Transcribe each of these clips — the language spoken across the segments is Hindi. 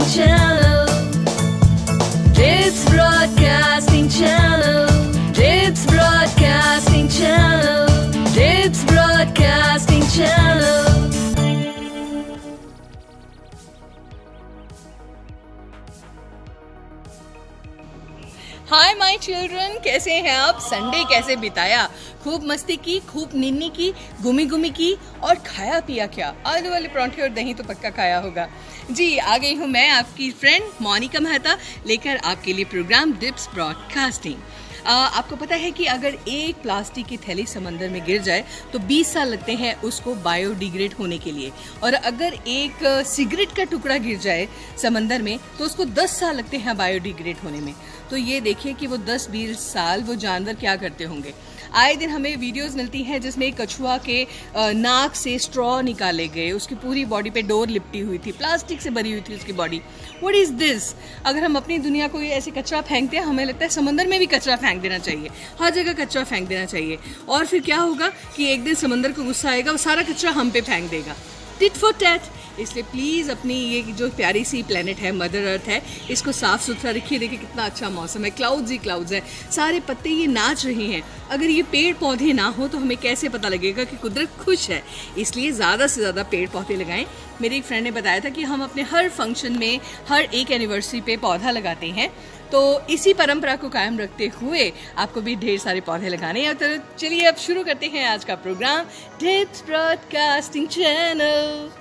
Channel. It's Broadcasting Channel. It's Broadcasting Channel. It's Broadcasting Channel. Hi my children, कैसे हैं आप? संडे कैसे बिताया? खूब मस्ती की, खूब निन्नी की, घूमी की और खाया पिया क्या? आलू वाले परांठे और दही तो पक्का खाया होगा। जी, आ गई हूँ मैं आपकी फ्रेंड मोनिका मेहता लेकर आपके लिए प्रोग्राम डिप्स ब्रॉडकास्टिंग। आपको पता है कि अगर एक प्लास्टिक की थैली समंदर में गिर जाए तो 20 साल लगते हैं उसको बायोडिग्रेड होने के लिए, और अगर एक सिगरेट का टुकड़ा गिर जाए समंदर में तो उसको 10 साल लगते हैं बायोडिग्रेड होने में। तो ये देखिए कि वो 10-20 साल वो जानवर क्या करते होंगे। आए दिन हमें वीडियोस मिलती हैं जिसमें एक कछुआ के नाक से स्ट्रॉ निकाले गए, उसकी पूरी बॉडी पे डोर लिपटी हुई थी, प्लास्टिक से भरी हुई थी उसकी बॉडी। What is this? अगर हम अपनी दुनिया को ऐसे कचरा फेंकते हैं, हमें लगता है समंदर में भी कचरा फेंक देना चाहिए, हर जगह कचरा फेंक देना चाहिए। और फिर क्या होगा कि एक दिन समंदर को गुस्सा आएगा, वो सारा कचरा हम पे फेंक देगा, टिट फॉर टैट। इसलिए प्लीज़ अपनी ये जो प्यारी सी प्लेनेट है, मदर अर्थ है, इसको साफ़ सुथरा रखिए। देखिए कितना अच्छा मौसम है, क्लाउड्स ही क्लाउड्स है, सारे पत्ते ये नाच रहे हैं। अगर ये पेड़ पौधे ना हो तो हमें कैसे पता लगेगा कि कुदरत खुश है? इसलिए ज़्यादा से ज़्यादा पेड़ पौधे लगाएं। मेरी एक फ्रेंड ने बताया था कि हम अपने हर फंक्शन में, हर एक एनिवर्सरी पे पौधा लगाते हैं, तो इसी परंपरा को कायम रखते हुए आपको भी ढेर सारे पौधे लगाने हैं। तो चलिए अब शुरू करते हैं आज का program Dips broadcasting channel.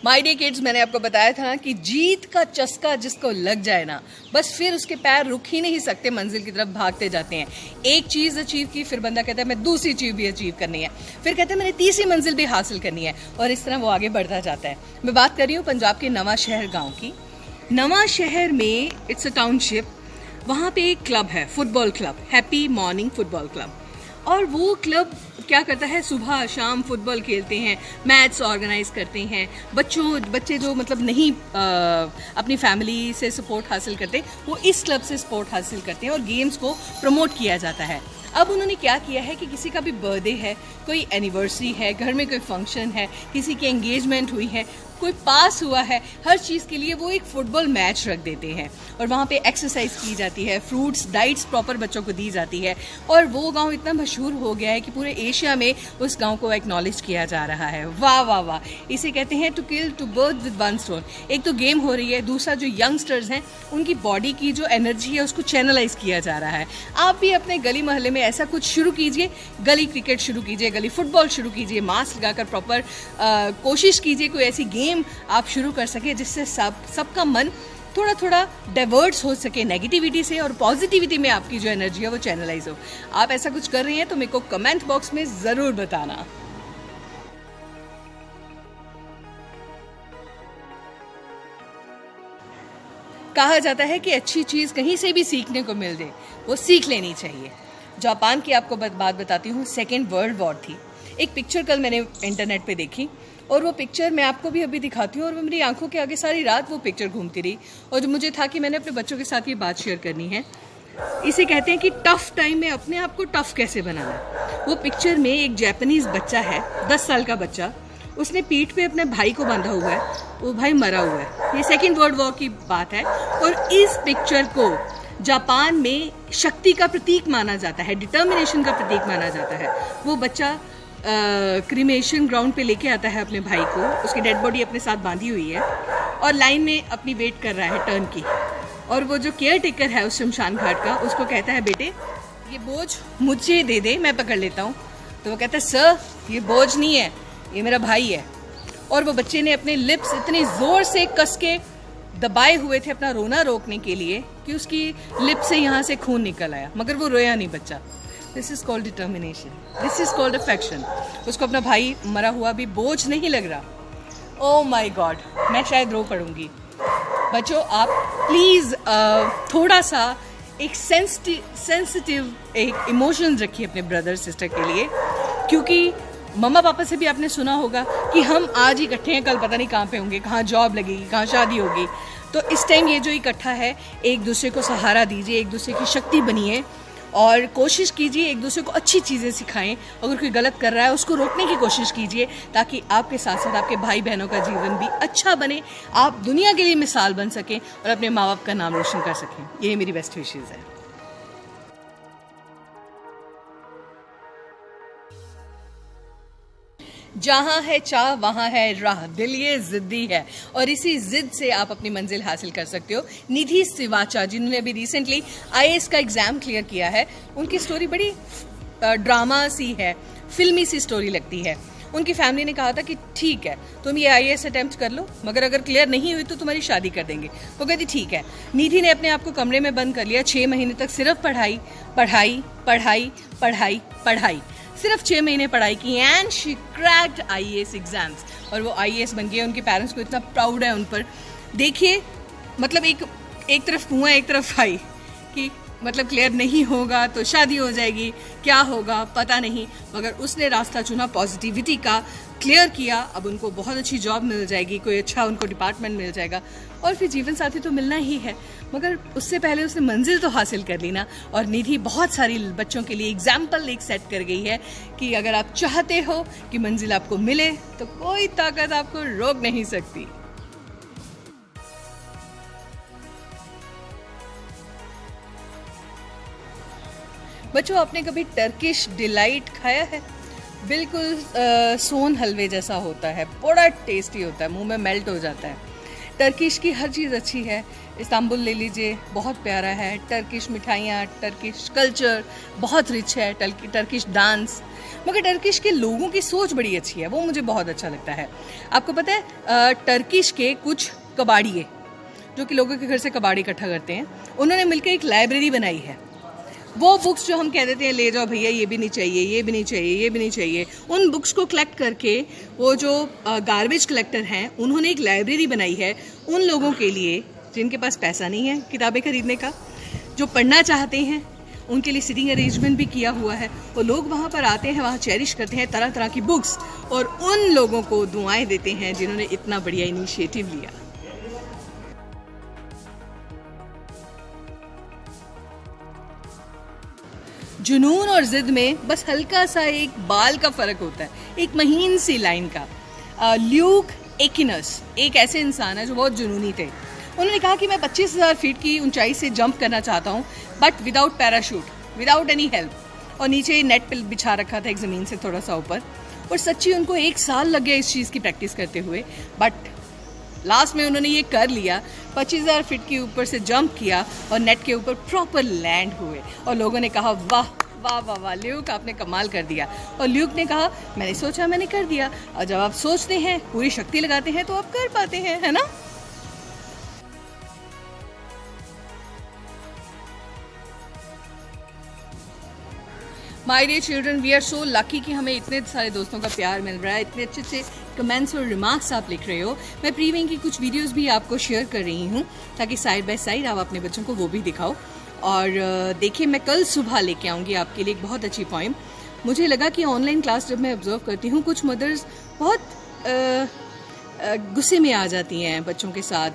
My dear kids, मैंने आपको बताया था ना कि जीत का चस्का जिसको लग जाए ना, बस फिर उसके पैर रुक ही नहीं सकते, मंजिल की तरफ भागते जाते हैं। एक चीज़ अचीव की, फिर बंदा कहता है मैं दूसरी चीज़ भी अचीव करनी है, फिर कहता है मैंने तीसरी मंजिल भी हासिल करनी है, और इस तरह वो आगे बढ़ता जाता है। मैं बात कर रही हूँ पंजाब के नवा शहर गाँव की। नवा शहर में इट्स अ टाउनशिप, वहाँ पे एक क्लब है, football club, happy morning football club. और वो क्लब क्या करता है, सुबह शाम फुटबॉल खेलते हैं, मैच ऑर्गेनाइज करते हैं। बच्चे जो मतलब नहीं अपनी फैमिली से सपोर्ट हासिल करते, वो इस क्लब से सपोर्ट हासिल करते हैं और गेम्स को प्रमोट किया जाता है। अब उन्होंने क्या किया है कि किसी का भी बर्थडे है, कोई एनिवर्सरी है, घर में कोई फंक्शन है, किसी की एंगेजमेंट हुई है, कोई पास हुआ है, हर चीज़ के लिए वो एक फुटबॉल मैच रख देते हैं, और वहाँ पे एक्सरसाइज की जाती है, फ्रूट्स डाइट्स प्रॉपर बच्चों को दी जाती है। और वो गांव इतना मशहूर हो गया है कि पूरे एशिया में उस गांव को एक्नॉलेज किया जा रहा है। वाह वाह वाह! इसे कहते हैं to kill two birds with one stone. एक तो गेम हो रही है, दूसरा जो यंगस्टर्स हैं उनकी बॉडी की जो एनर्जी है उसको चैनलाइज किया जा रहा है। आप भी अपने गली मोहल्ले में ऐसा कुछ शुरू कीजिए, गली क्रिकेट शुरू कीजिए, गली फुटबॉल शुरू कीजिए, मास्क लगाकर प्रॉपर कोशिश कीजिए कोई ऐसी गेम आप शुरू कर सके जिससे सबका मन थोड़ा थोड़ा डाइवर्ट्स हो सके नेगेटिविटी से, और पॉजिटिविटी में आपकी जो एनर्जी है वो चैनलाइज हो। आप ऐसा कुछ कर रही हैं तो मेरे को कमेंट बॉक्स में ज़रूर बताना। कहा जाता है कि अच्छी चीज़ कहीं से भी सीखने को मिल जाए, वो सीख लेनी चाहिए। जापान की आपको बात बताती हूँ, सेकेंड वर्ल्ड वॉर थी। एक पिक्चर कल मैंने इंटरनेट पे देखी, और वो पिक्चर मैं आपको भी अभी दिखाती हूँ, और वो मेरी आंखों के आगे सारी रात वो पिक्चर घूमती रही, और जो मुझे था कि मैंने अपने बच्चों के साथ ये बात शेयर करनी है। इसे कहते हैं कि टफ़ टाइम में अपने आप को टफ़ कैसे बनाना है। वो पिक्चर में एक जापानीज़ बच्चा है, 10 साल का बच्चा, उसने पीठ पे अपने भाई को बांधा हुआ है, वो भाई मरा हुआ है। ये सेकेंड वर्ल्ड वॉर की बात है, और इस पिक्चर को जापान में शक्ति का प्रतीक माना जाता है, डिटर्मिनेशन का प्रतीक माना जाता है। वो बच्चा क्रीमेशन ग्राउंड पे लेके आता है अपने भाई को, उसकी डेड बॉडी अपने साथ बांधी हुई है, और लाइन में अपनी वेट कर रहा है टर्न की। और वो जो केयर टेकर है उस शमशान घाट का, उसको कहता है बेटे ये बोझ मुझे दे दे, मैं पकड़ लेता हूँ। तो वो कहता है सर ये बोझ नहीं है, ये मेरा भाई है। और वो बच्चे ने अपने लिप्स इतने ज़ोर से कस के दबाए हुए थे अपना रोना रोकने के लिए कि उसकी लिप से यहाँ से खून निकल आया, मगर वो रोया नहीं बच्चा। This is called determination, this is called affection. उसको अपना भाई मरा हुआ भी बोझ नहीं लग रहा। ओह माय गॉड, मैं शायद रो पड़ूंगी। बच्चों आप प्लीज़ थोड़ा सा एक सेंसिटिव एक इमोशन रखिए अपने ब्रदर सिस्टर के लिए, क्योंकि मम्मा पापा से भी आपने सुना होगा कि हम आज इकट्ठे हैं, कल पता नहीं कहाँ पे होंगे, कहाँ जॉब लगेगी, कहाँ शादी होगी। तो इस टाइम ये जो इकट्ठा है, एक दूसरे को सहारा दीजिए, एक दूसरे की शक्ति बनिए, और कोशिश कीजिए एक दूसरे को अच्छी चीज़ें सिखाएं। अगर कोई गलत कर रहा है उसको रोकने की कोशिश कीजिए, ताकि आपके साथ साथ आपके भाई बहनों का जीवन भी अच्छा बने, आप दुनिया के लिए मिसाल बन सकें और अपने माँ बाप का नाम रोशन कर सकें। यही मेरी बेस्ट विशेज़ है। जहाँ है चाह वहाँ है राह, दिल ये जिद्दी है और इसी जिद से आप अपनी मंजिल हासिल कर सकते हो। निधि सिवाचा जिन्होंने अभी रिसेंटली IAS का एग्ज़ाम क्लियर किया है, उनकी स्टोरी बड़ी ड्रामा सी है, फिल्मी सी स्टोरी लगती है। उनकी फैमिली ने कहा था कि ठीक है तुम ये IAS अटेम्प्ट कर लो, मगर अगर क्लियर नहीं हुई तो तुम्हारी शादी कर देंगे। वो कहती ठीक है। निधि ने अपने आप को कमरे में बंद कर लिया, 6 महीने तक सिर्फ पढ़ाई पढ़ाई पढ़ाई पढ़ाई पढ़ाई, सिर्फ 6 महीने पढ़ाई की and she cracked IAS exams और वो IAS बन गई। उनके पेरेंट्स को इतना प्राउड है उन पर। देखिए मतलब एक तरफ कुआं एक तरफ खाई कि मतलब क्लियर नहीं होगा तो शादी हो जाएगी, क्या होगा पता नहीं, मगर उसने रास्ता चुना पॉजिटिविटी का, क्लियर किया। अब उनको बहुत अच्छी जॉब मिल जाएगी, कोई अच्छा उनको डिपार्टमेंट मिल जाएगा और फिर जीवन साथी तो मिलना ही है, मगर उससे पहले उसने मंजिल तो हासिल कर ली ना। और निधि बहुत सारी बच्चों के लिए एग्जाम्पल एक सेट कर गई है कि अगर आप चाहते हो कि मंजिल आपको मिले तो कोई ताकत आपको रोक नहीं सकती। बच्चों आपने कभी टर्किश डिलाइट खाया है? बिल्कुल सोन हलवे जैसा होता है, बड़ा टेस्टी होता है, मुंह में मेल्ट हो जाता है। टर्किश की हर चीज़ अच्छी है। इस्तांबुल ले लीजिए, बहुत प्यारा है। टर्किश मिठाइयाँ, टर्किश कल्चर बहुत रिच है, टर्किश डांस, मगर टर्किश के लोगों की सोच बड़ी अच्छी है, वो मुझे बहुत अच्छा लगता है। आपको पता है टर्किश के कुछ कबाड़िए जो कि लोगों के घर से कबाड़ी इकट्ठा करते हैं, उन्होंने मिलकर एक लाइब्रेरी बनाई है। वो बुक्स जो हम कह देते हैं ले जाओ भैया, ये भी नहीं चाहिए, ये भी नहीं चाहिए, ये भी नहीं चाहिए, उन बुक्स को कलेक्ट करके वो जो गार्बेज कलेक्टर हैं उन्होंने एक लाइब्रेरी बनाई है उन लोगों के लिए जिनके पास पैसा नहीं है किताबें खरीदने का, जो पढ़ना चाहते हैं, उनके लिए सिटिंग अरेंजमेंट भी किया हुआ है। वो लोग वहाँ पर आते हैं, वहाँ चेरिश करते हैं तरह तरह की बुक्स और उन लोगों को दुआएं देते हैं जिन्होंने इतना बढ़िया इनिशिएटिव लिया। जुनून और जिद में बस हल्का सा एक बाल का फर्क होता है, एक महीन सी लाइन का। ल्यूक एकिनस एक ऐसे इंसान है जो बहुत जुनूनी थे। उन्होंने कहा कि मैं 25,000 फीट की ऊंचाई से जंप करना चाहता हूँ, but without parachute, without any help, और नीचे नेट पे बिछा रखा था एक ज़मीन से थोड़ा सा ऊपर। और सच्ची उनको 1 साल लग गया इस चीज़ की प्रैक्टिस करते हुए, बट लास्ट में उन्होंने ये कर लिया। 25,000 फीट के ऊपर से जंप किया और नेट के ऊपर प्रॉपर लैंड हुए और लोगों ने कहा वाह वाह वाह वाह ल्यूक आपने कमाल कर दिया। और ल्यूक ने कहा मैंने सोचा मैंने कर दिया। और जब आप सोचते हैं, पूरी शक्ति लगाते हैं तो आप कर पाते हैं, है ना। My dear children, we are so lucky कि हमें इतने सारे दोस्तों का प्यार मिल रहा है, इतने अच्छे अच्छे कमेंट्स और रिमार्क्स आप लिख रहे हो। मैं प्रीविंग की कुछ वीडियोस भी आपको शेयर कर रही हूँ ताकि साइड बाय साइड आप अपने बच्चों को वो भी दिखाओ। और देखिए मैं कल सुबह लेके आऊँगी आपके लिए एक बहुत अच्छी पोइम। मुझे लगा कि ऑनलाइन क्लास जब मैं ऑब्जर्व करती हूँ, कुछ मदर्स बहुत गुस्से में आ जाती हैं बच्चों के साथ,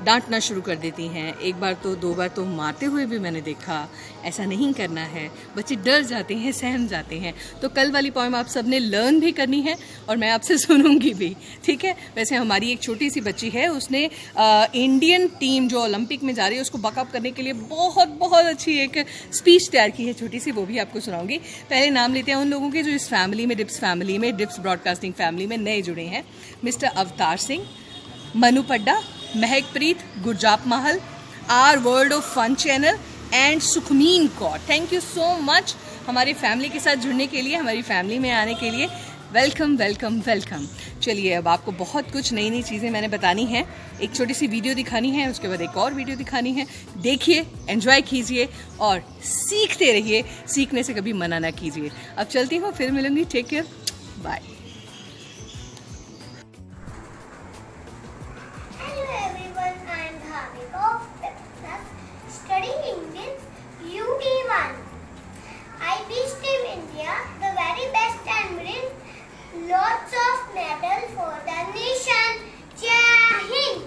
डांटना शुरू कर देती हैं। 1 बार तो 2 बार तो मारते हुए भी मैंने देखा। ऐसा नहीं करना है, बच्चे डर जाते हैं, सहम जाते हैं। तो कल वाली पोएम आप सबने लर्न भी करनी है और मैं आपसे सुनूंगी भी, ठीक है। वैसे हमारी एक छोटी सी बच्ची है, उसने इंडियन टीम जो ओलंपिक में जा रही है उसको बकअप करने के लिए बहुत बहुत अच्छी एक स्पीच तैयार की है, छोटी सी, वो भी आपको सुनाऊंगी। पहले नाम लेते हैं उन लोगों के जो इस फैमिली में, डिप्स ब्रॉडकास्टिंग फैमिली में नए जुड़े हैं। Mister Avtar Singh, Manu Padda, Mehakpreet, Gurjaap Mahal, our world of fun channel and Sukhmeen Kaur. Thank you so much हमारी फैमिली के साथ जुड़ने के लिए, हमारी फैमिली में आने के लिए। Welcome welcome welcome. चलिए अब आपको बहुत कुछ नई नई चीज़ें मैंने बतानी है, एक छोटी सी वीडियो दिखानी है, उसके बाद एक और वीडियो दिखानी है। देखिए, एंजॉय कीजिए और सीखते रहिए, सीखने से कभी मना ना कीजिए। अब चलती हूँ, फिर मिलूंगी। Take care, bye. Lots of medal for the nation. Jai Hind.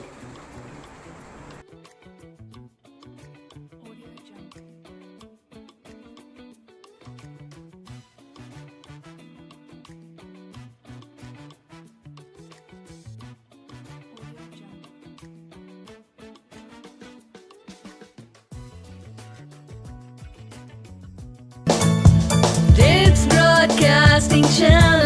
Broadcasting Channel.